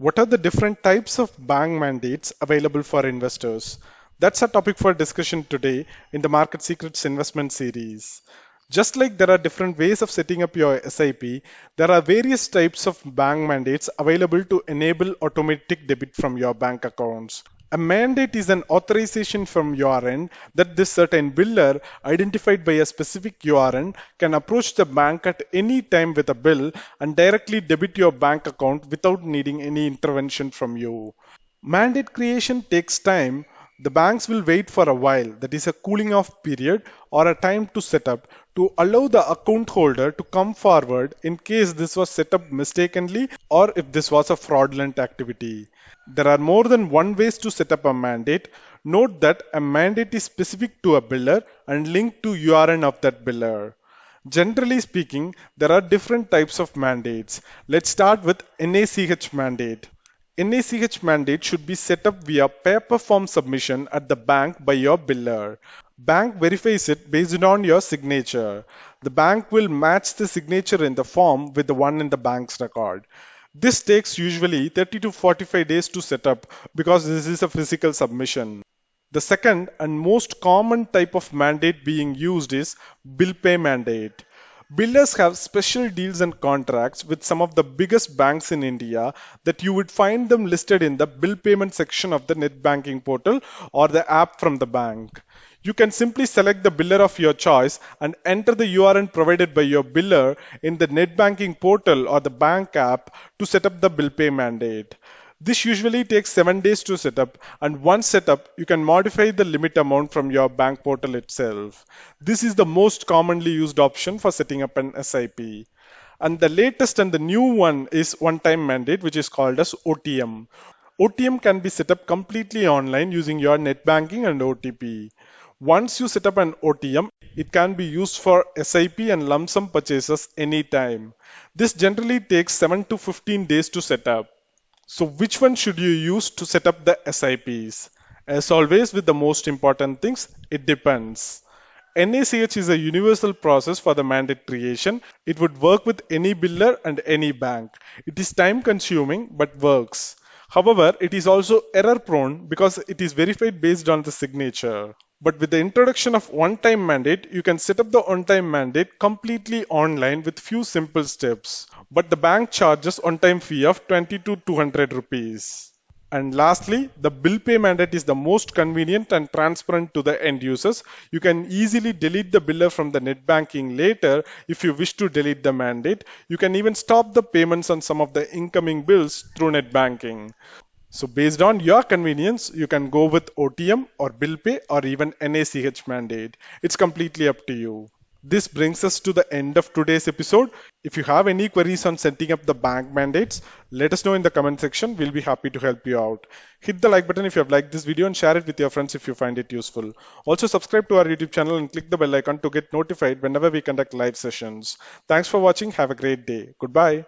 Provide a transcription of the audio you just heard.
What are the different types of bank mandates available for investors? That's our topic for discussion today in the Market Secrets Investment Series. Just like there are different ways of setting up your SIP, there are various types of bank mandates available to enable automatic debit from your bank accounts. A mandate is an authorization from your end that this certain biller identified by a specific URN can approach the bank at any time with a bill and directly debit your bank account without needing any intervention from you. Mandate creation takes time. The banks will wait for a while, that is a cooling off period or a time to set up, to allow the account holder to come forward in case this was set up mistakenly or if this was a fraudulent activity. There are more than one ways to set up a mandate. Note that a mandate is specific to a biller and linked to URN of that biller. Generally speaking, there are different types of mandates. Let's start with NACH mandate. NACH mandate should be set up via paper form submission at the bank by your biller. Bank verifies it based on your signature. The bank will match the signature in the form with the one in the bank's record. This takes usually 30 to 45 days to set up because this is a physical submission. The second and most common type of mandate being used is bill pay mandate. Billers have special deals and contracts with some of the biggest banks in India that you would find them listed in the bill payment section of the net banking portal or the app from the bank. You can simply select the biller of your choice and enter the URN provided by your biller in the net banking portal or the bank app to set up the bill pay mandate. This usually takes 7 days to set up, and once set up, you can modify the limit amount from your bank portal itself. This is the most commonly used option for setting up an SIP. And the latest and the new one is one-time mandate, which is called as OTM. OTM can be set up completely online using your net banking and OTP. Once you set up an OTM, it can be used for SIP and lump sum purchases anytime. This generally takes 7 to 15 days to set up. So which one should you use to set up the SIPs? As always with the most important things, it depends. NACH is a universal process for the mandate creation. It would work with any biller and any bank. It is time consuming but works. However, it is also error prone because it is verified based on the signature. But with the introduction of one-time mandate, you can set up the one-time mandate completely online with few simple steps. But the bank charges one-time fee of 20 to 200 rupees. And lastly, the bill pay mandate is the most convenient and transparent to the end users. You can easily delete the biller from the net banking later if you wish to delete the mandate. You can even stop the payments on some of the incoming bills through net banking. So based on your convenience, you can go with OTM or bill pay or even NACH mandate. It's completely up to you. This brings us to the end of today's episode. If you have any queries on setting up the bank mandates, let us know in the comment section. We'll be happy to help you out. Hit the like button if you have liked this video and share it with your friends if you find it useful. Also subscribe to our YouTube channel and click the bell icon to get notified whenever we conduct live sessions. Thanks for watching. Have a great day. Goodbye.